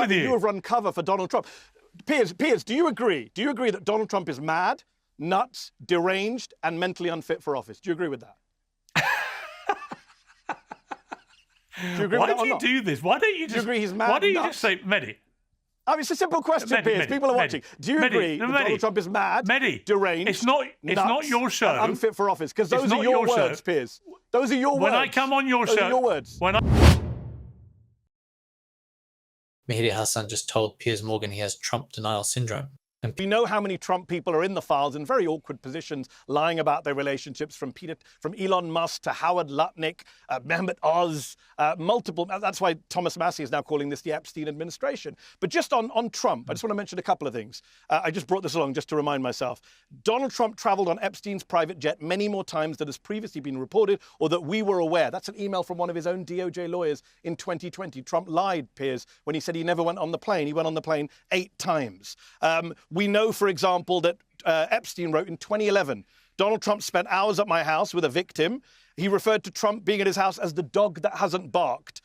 that you have run cover for Donald Trump. Piers, do you agree? Do you agree that Donald Trump is mad, nuts, deranged, and mentally unfit for office? Do you agree with that? Do you agree with that or not? Why do you do this? Why don't you just... Do you agree he's mad, why don't you nuts? just say, Mehdi? I mean, it's a simple question, Piers. People are watching. Do you agree that Donald Trump is mad, deranged, it's not your show, and unfit for office? Because those are your words, Piers. Those are your words. When I come on your show, those are your words. Mehdi Hasan just told Piers Morgan he has Trump denial syndrome. And we know how many Trump people are in the files in very awkward positions, lying about their relationships, from Elon Musk to Howard Lutnick, Mehmet Oz, multiple. That's why Thomas Massie is now calling this the Epstein administration. But just on Trump, I just want to mention a couple of things. I just brought this along just to remind myself. Donald Trump traveled on Epstein's private jet many more times than has previously been reported or that we were aware. That's an email from one of his own DOJ lawyers in 2020. Trump lied, Piers, when he said he never went on the plane. He went on the plane 8 times. We know, for example, that Epstein wrote in 2011, Donald Trump spent hours at my house with a victim. He referred to Trump being at his house as the dog that hasn't barked.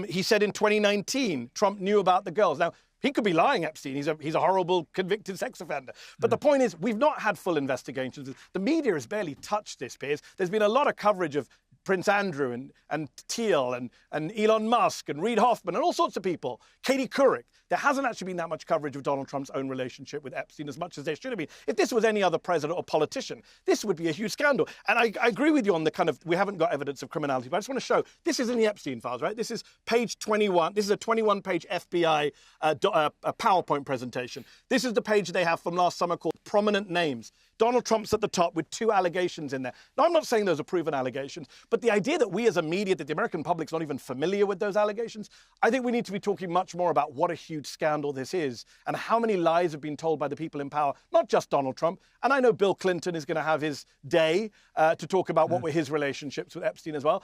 He said in 2019, Trump knew about the girls. Now, he could be lying, Epstein. He's a horrible, convicted sex offender. But the point is, we've not had full investigations. The media has barely touched this, Piers. There's been a lot of coverage of Prince Andrew and Thiel and Elon Musk and Reid Hoffman and all sorts of people, Katie Couric. There hasn't actually been that much coverage of Donald Trump's own relationship with Epstein as much as there should have been. If this was any other president or politician, this would be a huge scandal. And I agree with you on the kind of, we haven't got evidence of criminality, but I just want to show, this is in the Epstein files, right? This is page 21. This is a 21-page FBI a PowerPoint presentation. This is the page they have from last summer called Prominent Names. Donald Trump's at the top with 2 allegations in there. Now, I'm not saying those are proven allegations, but the idea that we as a media, that the American public's not even familiar with those allegations, I think we need to be talking much more about what a huge scandal this is and how many lies have been told by the people in power, not just Donald Trump. And I know Bill Clinton is going to have his day to talk about what were his relationships with Epstein as well.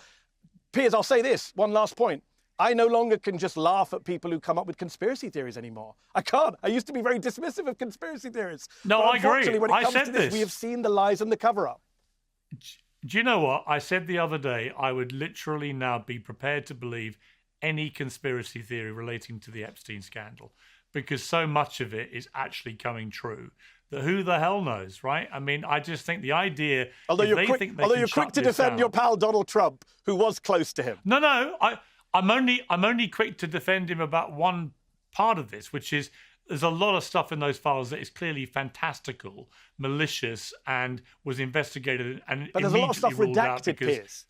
Piers, I'll say this, one last point. I no longer can just laugh at people who come up with conspiracy theories anymore. I can't. I used to be very dismissive of conspiracy theories. No, I agree. When it comes to this, we have seen the lies and the cover-up. Do you know what? I said the other day, I would literally now be prepared to believe any conspiracy theory relating to the Epstein scandal, because so much of it is actually coming true. That who the hell knows, right? I mean, I just think the idea... Although you're quick to defend your pal Donald Trump, who was close to him. No, I'm only quick to defend him about one part of this, which is there's a lot of stuff in those files that is clearly fantastical, malicious, and was investigated and but there's a lot of stuff redacted, Piers.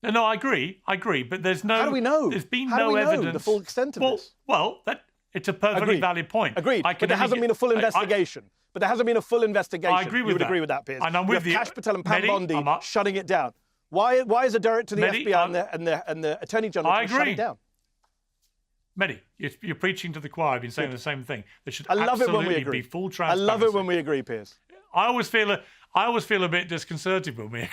No, I agree, but there's no... How do we know? There's been How no do we evidence. know the full extent of this? Well, it's a perfectly valid point. Agreed, but there hasn't been a full investigation. But there hasn't been a full investigation. I agree with you would that. agree with that, Piers. And I'm with you. Kash Patel and Pam Mehdi, Bondi shutting it down. Why is a director of the Mehdi, FBI and the Attorney General shutting it down? Mehdi, you're preaching to the choir. I've been saying the same thing. There should I love it when we absolutely agree. be full transparency. I love it when we agree, Piers. I always feel a bit disconcerted when we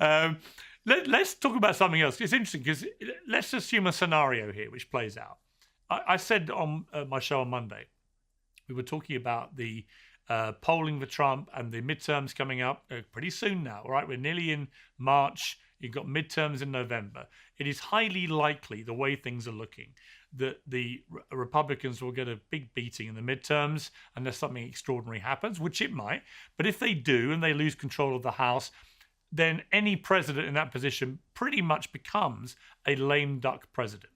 agree. Let's talk about something else. It's interesting because let's assume a scenario here which plays out. I said on my show on Monday, we were talking about the polling for Trump and the midterms coming up pretty soon now. All right, we're nearly in March. You've got midterms in November. It is highly likely, the way things are looking, that the Republicans will get a big beating in the midterms unless something extraordinary happens, which it might. But if they do and they lose control of the House, then any president in that position pretty much becomes a lame duck president.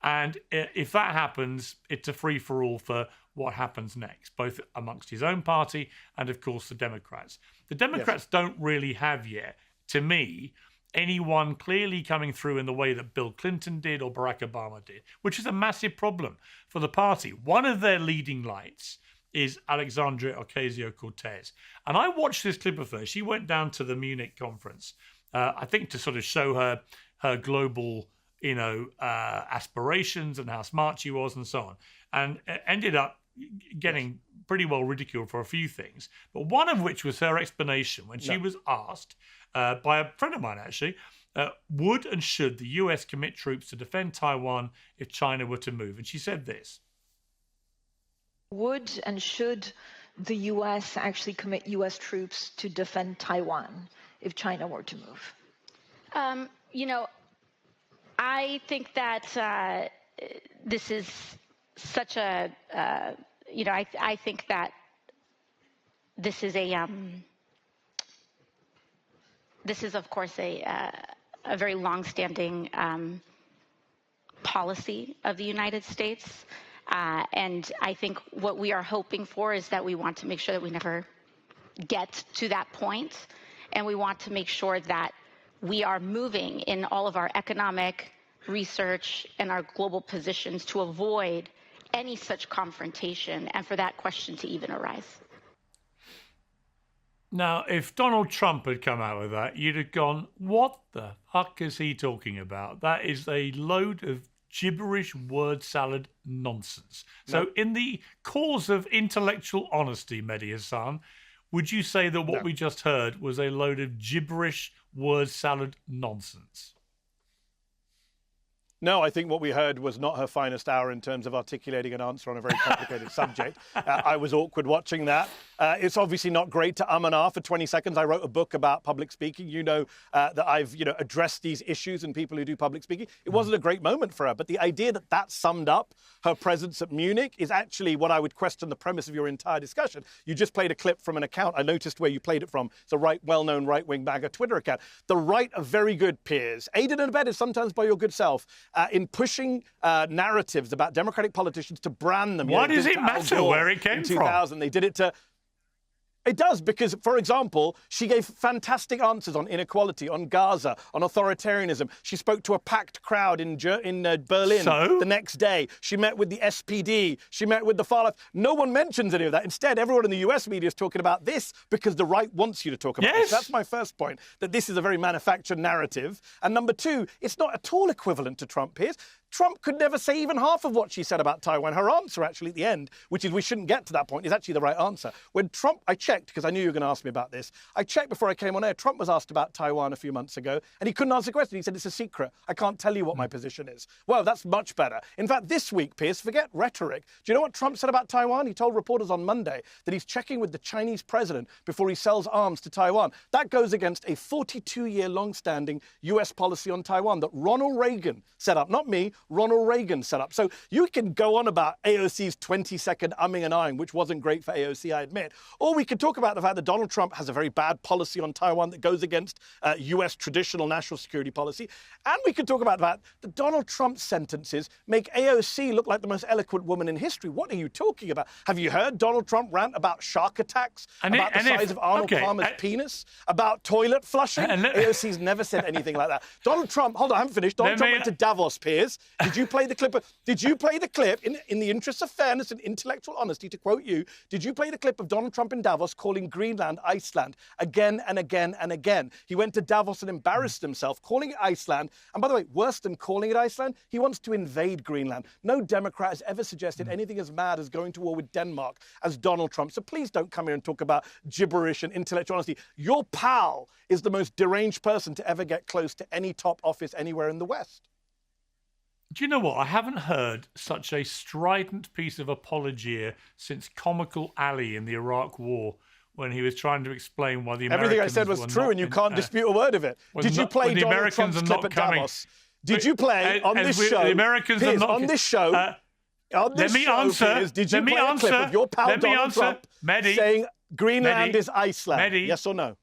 And if that happens, it's a free-for-all for what happens next, both amongst his own party and, of course, the Democrats. The Democrats don't really have yet, to me, anyone clearly coming through in the way that Bill Clinton did or Barack Obama did, which is a massive problem for the party. One of their leading lights is Alexandria Ocasio-Cortez. And I watched this clip of her. She went down to the Munich conference, I think to sort of show her global aspirations and how smart she was and so on, and ended up getting pretty well ridiculed for a few things, but one of which was her explanation when she was asked by a friend of mine, actually, would and should the US commit troops to defend Taiwan if China were to move? And she said this. Would and should the US actually commit US troops to defend Taiwan if China were to move? I think that this is such a, I think that this is of course a very longstanding policy of the United States. And I think what we are hoping for is that we want to make sure that we never get to that point. And we want to make sure that we are moving in all of our economic research and our global positions to avoid any such confrontation and for that question to even arise. Now, if Donald Trump had come out with that, you'd have gone, what the fuck is he talking about? That is a load of gibberish word salad nonsense. So in the cause of intellectual honesty, Mehdi Hasan, would you say that what we just heard was a load of gibberish word salad nonsense? No, I think what we heard was not her finest hour in terms of articulating an answer on a very complicated subject. I was awkward watching that. It's obviously not great to and ah for 20 seconds. I wrote a book about public speaking. You know that I've addressed these issues and people who do public speaking. It wasn't a great moment for her, but the idea that that summed up her presence at Munich is actually what I would question the premise of your entire discussion. You just played a clip from an account. I noticed where you played it from. It's a well-known right-wing MAGA Twitter account. The right are very good, Piers, aided and abetted sometimes by your good self, in pushing narratives about Democratic politicians to brand them. Why does it matter where it came from? In 2000, they did it to... It does, because, for example, she gave fantastic answers on inequality, on Gaza, on authoritarianism. She spoke to a packed crowd in Berlin the next day. She met with the SPD. She met with the far left. No one mentions any of that. Instead, everyone in the US media is talking about this because the right wants you to talk about this. That's my first point, that this is a very manufactured narrative. And number two, it's not at all equivalent to Trump, Piers. Trump could never say even half of what she said about Taiwan. Her answer, actually, at the end, which is we shouldn't get to that point, is actually the right answer. When Trump, I checked, because I knew you were going to ask me about this, I checked before I came on air. Trump was asked about Taiwan a few months ago, and he couldn't answer the question. He said, it's a secret. I can't tell you what my position is. Well, that's much better. In fact, this week, Piers, forget rhetoric. Do you know what Trump said about Taiwan? He told reporters on Monday that he's checking with the Chinese president before he sells arms to Taiwan. That goes against a 42-year long-standing US policy on Taiwan that Ronald Reagan set up. Not me, Ronald Reagan set up. So you can go on about AOC's 20-second umming and ahhing, which wasn't great for AOC, I admit. Or we could talk about the fact that Donald Trump has a very bad policy on Taiwan that goes against US traditional national security policy. And we could talk about the fact that Donald Trump's sentences make AOC look like the most eloquent woman in history. What are you talking about? Have you heard Donald Trump rant about shark attacks, about the size of Arnold Palmer's penis, about toilet flushing? AOC's never said anything like that. Donald Trump, hold on, I haven't finished. Donald Trump went to Davos, Piers. Did you play the clip? Did you play the clip, in the interest of fairness and intellectual honesty, to quote you, did you play the clip of Donald Trump in Davos calling Greenland Iceland again and again and again? He went to Davos and embarrassed himself, calling it Iceland. And by the way, worse than calling it Iceland, he wants to invade Greenland. No Democrat has ever suggested anything as mad as going to war with Denmark as Donald Trump. So please don't come here and talk about gibberish and intellectual honesty. Your pal is the most deranged person to ever get close to any top office anywhere in the West. Do you know what? I haven't heard such a strident piece of apologia since Comical Ali in the Iraq War, when he was trying to explain why the Americans... Everything I said was true, and you can't dispute a word of it. Did you play Donald Trump's clip at Davos? Did you play on this show? The Americans are not... On this show... Let me answer. Did you play a clip of your pal Donald Trump saying Greenland is Iceland? Yes or no?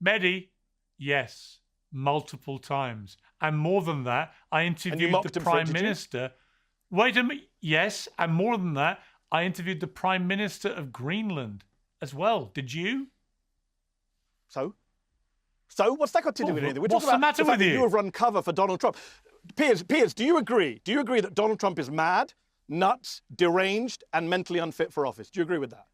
Mehdi, yes, multiple times. And more than that, I interviewed the Prime Minister. Wait a minute. Yes, and more than that, I interviewed the Prime Minister of Greenland as well. Did you? So what's that got to do with anything? What's the matter with you? You have run cover for Donald Trump. Piers, do you agree? Do you agree that Donald Trump is mad, nuts, deranged, and mentally unfit for office? Do you agree with that?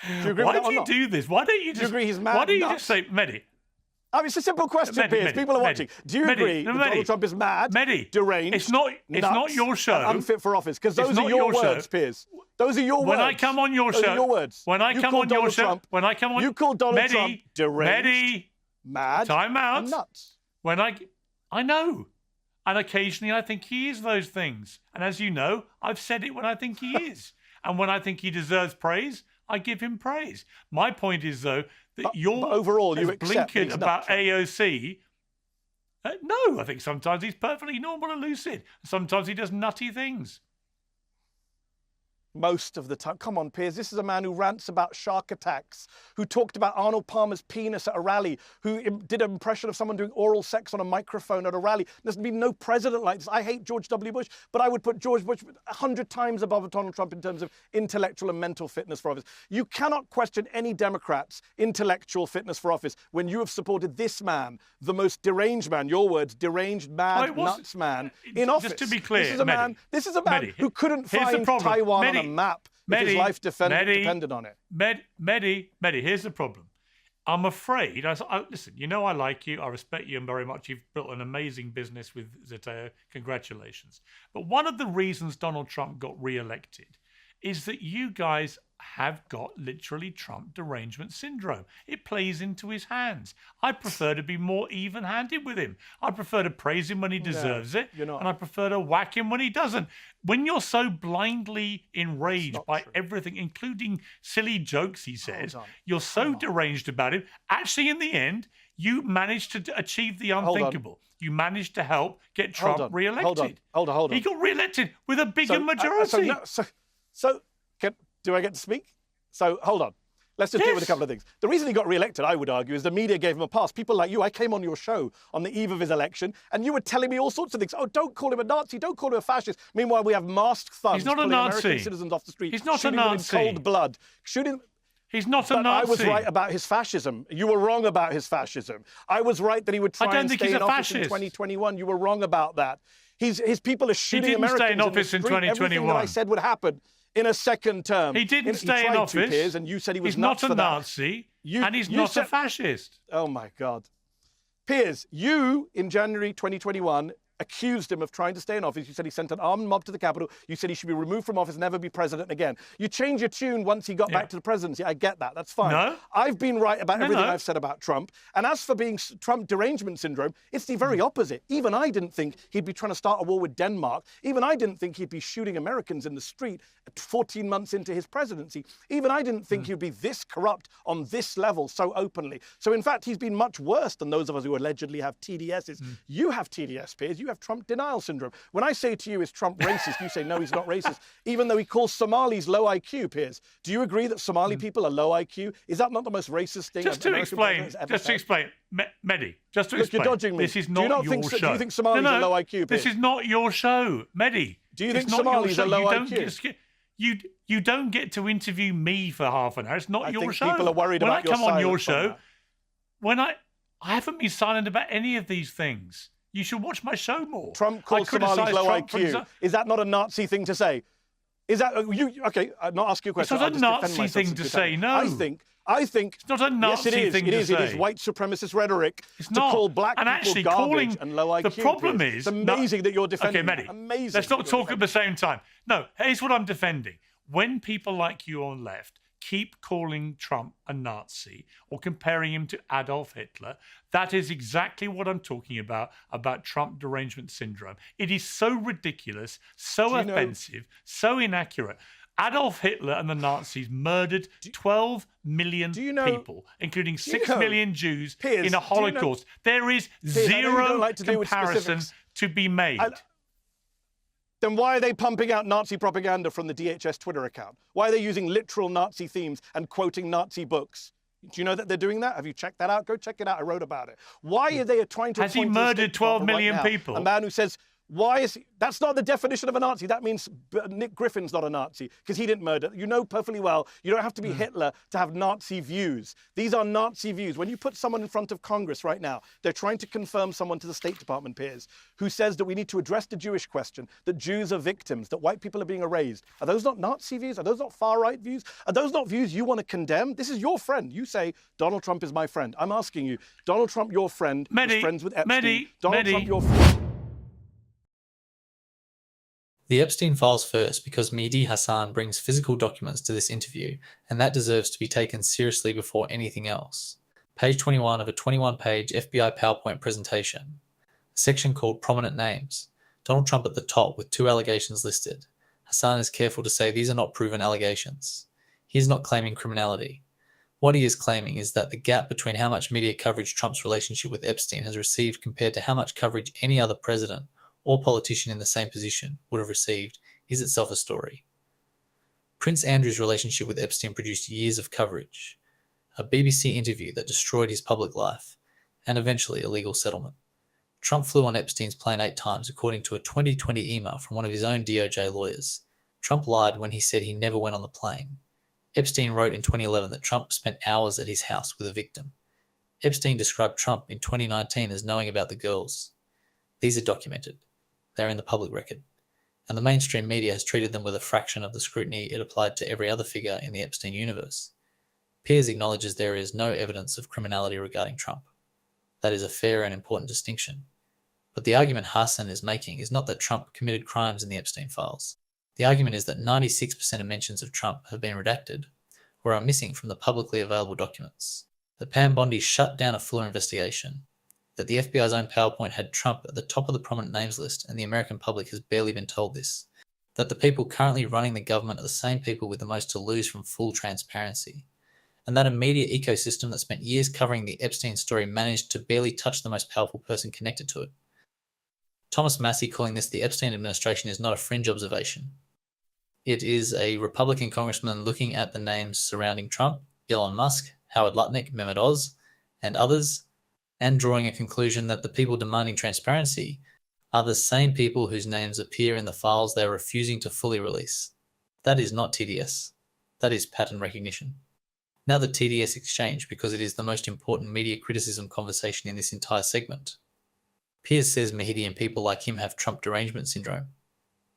Do you agree with that or not? Why do you do this? Why don't you just... Do you agree he's mad, why don't you just say, Mehdi? I mean, it's a simple question, Piers. People are watching. Do you agree that Donald Trump is mad, deranged, it's not your show, and unfit for office? Because those are your words, Piers. Those are your words. When I come on your show, your words. When I come on your show, you call Donald Trump deranged, mad, time out, and nuts. I know, and occasionally I think he is those things. And as you know, I've said it when I think he is, and when I think he deserves praise, I give him praise. My point is, though, that you're overall, you blinkered about AOC. No, I think sometimes he's perfectly normal and lucid. Sometimes he does nutty things. Most of the time. Come on, Piers. This is a man who rants about shark attacks, who talked about Arnold Palmer's penis at a rally, who did an impression of someone doing oral sex on a microphone at a rally. There's been no president like this. I hate George W. Bush, but I would put George Bush 100 times above Donald Trump in terms of intellectual and mental fitness for office. You cannot question any Democrat's intellectual fitness for office when you have supported this man, the most deranged man, your words, deranged, mad, nuts man, in office. Just to be clear, this is a man who couldn't find Taiwan on a map if his life depended on it. Mehdi, here's the problem. I'm afraid, listen, you know I like you, I respect you very much. You've built an amazing business with Zeteo. Congratulations. But one of the reasons Donald Trump got re-elected is that you guys have got literally Trump derangement syndrome. It plays into his hands. I prefer to be more even-handed with him. I prefer to praise him when he deserves it, and I prefer to whack him when he doesn't. When you're so blindly enraged by everything, including silly jokes he says, you're so deranged about him, actually in the end, you managed to achieve the unthinkable. You managed to help get Trump re-elected. Hold on. He got re-elected with a bigger majority. Do I get to speak? So, hold on. Let's just deal with a couple of things. The reason he got re-elected, I would argue, is the media gave him a pass. People like you, I came on your show on the eve of his election, and you were telling me all sorts of things. Oh, don't call him a Nazi. Don't call him a fascist. Meanwhile, we have masked thugs pulling American citizens off the street. He's not a Nazi. Them in cold blood. He's not a Nazi. I was right about his fascism. You were wrong about his fascism. I was right that he would try and stay in office in 2021. You were wrong about that. His people are shooting Americans stay in office in 2021. Everything that I said would happen in a second term. He didn't stay in office. Piers, and you said he was he's not a Nazi, and he's not a fascist. Oh, my God. Piers, you, in January 2021, accused him of trying to stay in office. You said he sent an armed mob to the Capitol. You said he should be removed from office, never be president again. You changed your tune once he got back to the presidency. I get that. That's fine. No. I've been right about everything I've said about Trump. And as for being Trump derangement syndrome, it's the very opposite. Even I didn't think he'd be trying to start a war with Denmark. Even I didn't think he'd be shooting Americans in the street 14 months into his presidency. Even I didn't think he'd be this corrupt on this level so openly. So, in fact, he's been much worse than those of us who allegedly have TDSs. You have TDS, Piers. You have Trump denial syndrome. When I say to you, is Trump racist? You say, no, he's not racist, even though he calls Somalis low IQ, Piers. Do you agree that Somali people are low IQ? Is that not the most racist thing Just to explain, Mehdi, just to explain. You're dodging me. This is not your show. Do you think Somalis are low IQ, Piers? This is not your show, Mehdi. Do you think Somalis are low IQ? You don't get to interview me for half an hour. It's not your show. People are worried about your silence. When I come on your show, I haven't been silent about any of these things. You should watch my show more. Trump calls Somalis low IQ. Is that not a Nazi thing to say? Is that okay? I'm not asking you a question. It's not a Nazi thing to say. No, I think it's not a Nazi thing to say. It is white supremacist rhetoric to call black people garbage and low IQ. The problem is, it's amazing that you're defending. Okay, Mehdi, amazing. Let's not talk at the same time. No, here's what I'm defending. When people like you on left keep calling Trump a Nazi or comparing him to Adolf Hitler, that is exactly what I'm talking about Trump derangement syndrome. It is so ridiculous, so offensive, so inaccurate. Adolf Hitler and the Nazis murdered 12 million people, including 6 million Jews in a Holocaust. There is zero comparison to be made. Then why are they pumping out Nazi propaganda from the DHS Twitter account? Why are they using literal Nazi themes and quoting Nazi books? Do you know that they're doing that? Have you checked that out? Go check it out. I wrote about it. Why are they trying to... Has he murdered 12 million people? A man who says... Why is he? That's not the definition of a Nazi. That means Nick Griffin's not a Nazi because he didn't murder. You know perfectly well, you don't have to be Hitler to have Nazi views. These are Nazi views. When you put someone in front of Congress right now, they're trying to confirm someone to the State Department, Piers, who says that we need to address the Jewish question, that Jews are victims, that white people are being erased. Are those not Nazi views? Are those not far-right views? Are those not views you want to condemn? This is your friend. You say, Donald Trump is my friend. I'm asking you, Donald Trump, your friend, is friends with Epstein. Donald Trump, your friend. The Epstein files first because Mehdi Hasan brings physical documents to this interview, and that deserves to be taken seriously before anything else. Page 21 of a 21-page FBI PowerPoint presentation. A section called Prominent Names. Donald Trump at the top with 2 allegations listed. Hasan is careful to say these are not proven allegations. He is not claiming criminality. What he is claiming is that the gap between how much media coverage Trump's relationship with Epstein has received compared to how much coverage any other president or politician in the same position would have received is itself a story. Prince Andrew's relationship with Epstein produced years of coverage, a BBC interview that destroyed his public life, and eventually a legal settlement. Trump flew on Epstein's plane 8 times, according to a 2020 email from one of his own DOJ lawyers. Trump lied when he said he never went on the plane. Epstein wrote in 2011 that Trump spent hours at his house with a victim. Epstein described Trump in 2019 as knowing about the girls. These are documented. They're in the public record. And the mainstream media has treated them with a fraction of the scrutiny it applied to every other figure in the Epstein universe. Piers acknowledges there is no evidence of criminality regarding Trump. That is a fair and important distinction. But the argument Hasan is making is not that Trump committed crimes in the Epstein files. The argument is that 96% of mentions of Trump have been redacted or are missing from the publicly available documents. That Pam Bondi shut down a fuller investigation. That the FBI's own PowerPoint had Trump at the top of the prominent names list and the American public has barely been told this. That the people currently running the government are the same people with the most to lose from full transparency. And that a media ecosystem that spent years covering the Epstein story managed to barely touch the most powerful person connected to it. Thomas Massie calling this the Epstein administration is not a fringe observation. It is a Republican congressman looking at the names surrounding Trump, Elon Musk, Howard Lutnick, Mehmet Oz, and others, and drawing a conclusion that the people demanding transparency are the same people whose names appear in the files they are refusing to fully release. That is not TDS. That is pattern recognition. Now the TDS exchange, because it is the most important media criticism conversation in this entire segment. Piers says Mehdi and people like him have Trump derangement syndrome.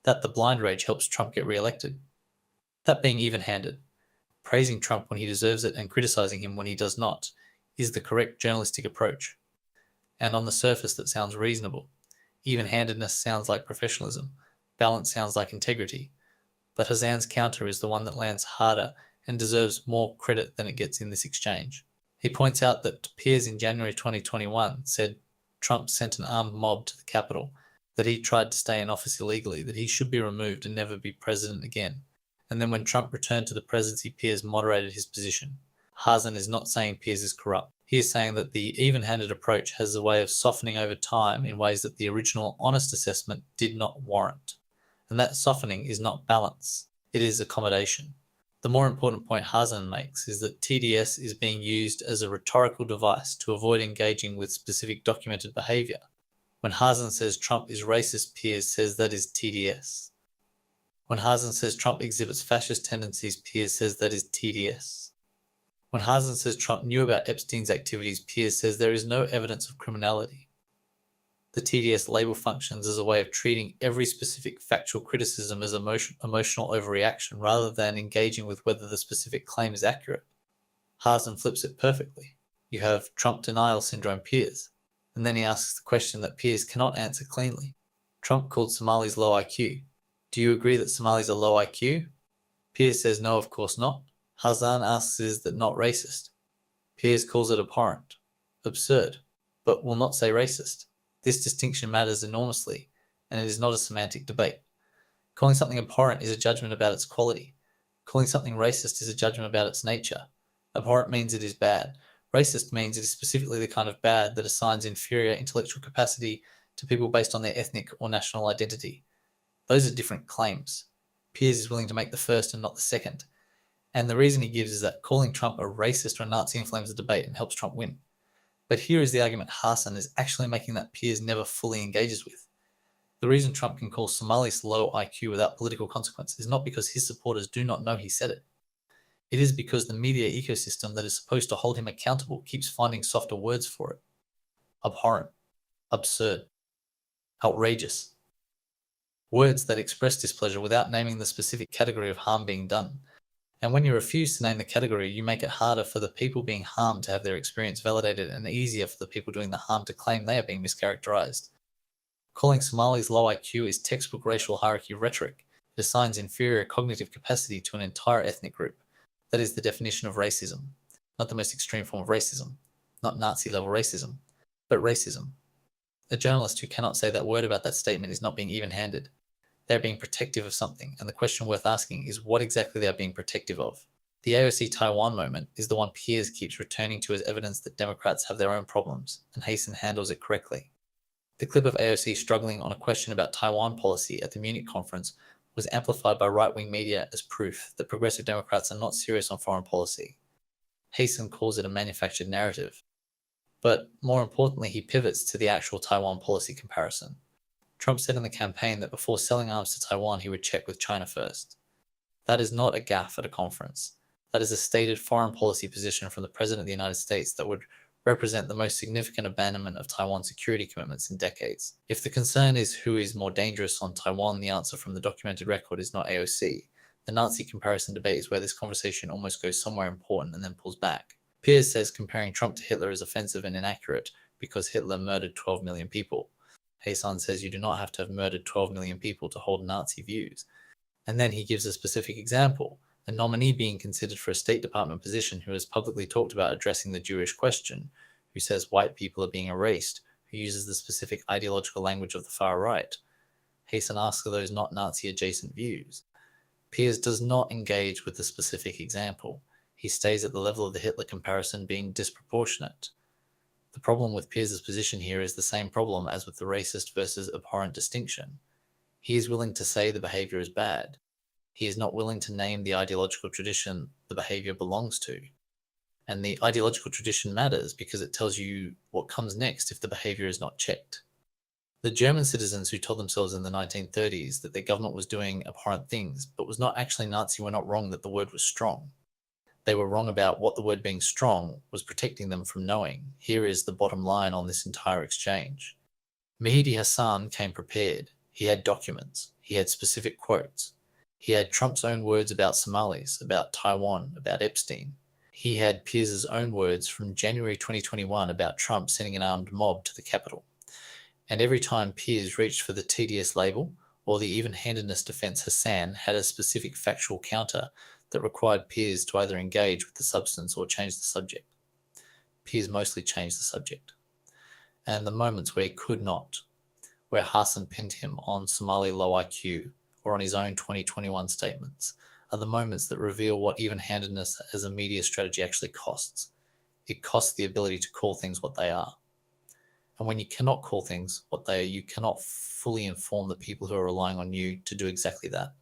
That the blind rage helps Trump get re-elected. That being even-handed, praising Trump when he deserves it and criticizing him when he does not, is the correct journalistic approach. And on the surface that sounds reasonable. Even-handedness sounds like professionalism. Balance sounds like integrity. But Hasan's counter is the one that lands harder and deserves more credit than it gets in this exchange. He points out that Piers in January 2021 said Trump sent an armed mob to the Capitol, that he tried to stay in office illegally, that he should be removed and never be president again. And then when Trump returned to the presidency, Piers moderated his position. Hasan is not saying Piers is corrupt. He is saying that the even-handed approach has a way of softening over time in ways that the original honest assessment did not warrant. And that softening is not balance, it is accommodation. The more important point Hasan makes is that TDS is being used as a rhetorical device to avoid engaging with specific documented behaviour. When Hasan says Trump is racist, Piers says that is TDS. When Hasan says Trump exhibits fascist tendencies, Piers says that is TDS. When Hasan says Trump knew about Epstein's activities, Piers says there is no evidence of criminality. The TDS label functions as a way of treating every specific factual criticism as emotional overreaction rather than engaging with whether the specific claim is accurate. Hasan flips it perfectly. You have Trump denial syndrome Piers, and then he asks the question that Piers cannot answer cleanly. Trump called Somalis low IQ. Do you agree that Somalis are low IQ? Piers says no, of course not. Hasan asks is that not racist. Piers calls it abhorrent, absurd, but will not say racist. This distinction matters enormously, and it is not a semantic debate. Calling something abhorrent is a judgment about its quality. Calling something racist is a judgment about its nature. Abhorrent means it is bad. Racist means it is specifically the kind of bad that assigns inferior intellectual capacity to people based on their ethnic or national identity. Those are different claims. Piers is willing to make the first and not the second. And the reason he gives is that calling Trump a racist or a Nazi inflames the debate and helps Trump win. But here is the argument Hasan is actually making that Piers never fully engages with. The reason Trump can call Somalis low IQ without political consequence is not because his supporters do not know he said it. It is because the media ecosystem that is supposed to hold him accountable keeps finding softer words for it. Abhorrent, absurd, outrageous. Words that express displeasure without naming the specific category of harm being done. And when you refuse to name the category, you make it harder for the people being harmed to have their experience validated and easier for the people doing the harm to claim they are being mischaracterized. Calling Somalis low IQ is textbook racial hierarchy rhetoric. It assigns inferior cognitive capacity to an entire ethnic group. That is the definition of racism. Not the most extreme form of racism. Not Nazi-level racism, but racism. A journalist who cannot say that word about that statement is not being even-handed. They're being protective of something, and the question worth asking is what exactly they are being protective of. The AOC Taiwan moment is the one Piers keeps returning to as evidence that Democrats have their own problems, and Hasan handles it correctly. The clip of AOC struggling on a question about Taiwan policy at the Munich conference was amplified by right-wing media as proof that progressive Democrats are not serious on foreign policy. Hasan calls it a manufactured narrative. But more importantly, he pivots to the actual Taiwan policy comparison. Trump said in the campaign that before selling arms to Taiwan, he would check with China first. That is not a gaffe at a conference. That is a stated foreign policy position from the President of the United States that would represent the most significant abandonment of Taiwan's security commitments in decades. If the concern is who is more dangerous on Taiwan, the answer from the documented record is not AOC. The Nazi comparison debate is where this conversation almost goes somewhere important and then pulls back. Piers says comparing Trump to Hitler is offensive and inaccurate because Hitler murdered 12 million people. Hasan says you do not have to have murdered 12 million people to hold Nazi views. And then he gives a specific example, a nominee being considered for a State Department position who has publicly talked about addressing the Jewish question, who says white people are being erased, who uses the specific ideological language of the far right. Hasan asks, are those not Nazi-adjacent views? Piers does not engage with the specific example. He stays at the level of the Hitler comparison being disproportionate. The problem with Piers' position here is the same problem as with the racist versus abhorrent distinction. He is willing to say the behavior is bad. He is not willing to name the ideological tradition the behavior belongs to. And the ideological tradition matters because it tells you what comes next if the behavior is not checked. The German citizens who told themselves in the 1930s that their government was doing abhorrent things, but was not actually Nazi, were not wrong that the word was strong. They were wrong about what the word being strong was protecting them from knowing. Here is the bottom line on this entire exchange. Mehdi Hasan came prepared. He had documents. He had specific quotes. He had Trump's own words about Somalis, about Taiwan, about Epstein. He had Piers' own words from January 2021 about Trump sending an armed mob to the Capitol. And every time Piers reached for the TDS label or the even-handedness defense, Hasan had a specific factual counter that required Piers to either engage with the substance or change the subject. Piers mostly changed the subject. And the moments where he could not, where Hasan pinned him on Somali low IQ or on his own 2021 statements, are the moments that reveal what even-handedness as a media strategy actually costs. It costs the ability to call things what they are. And when you cannot call things what they are, you cannot fully inform the people who are relying on you to do exactly that.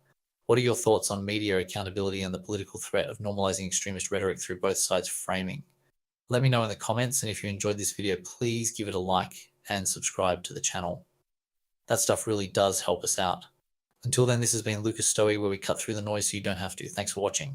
What are your thoughts on media accountability and the political threat of normalizing extremist rhetoric through both sides' framing? Let me know in the comments, and if you enjoyed this video, please give it a like and subscribe to the channel. That stuff really does help us out. Until then, this has been Lucas Stoey, where we cut through the noise so you don't have to. Thanks for watching.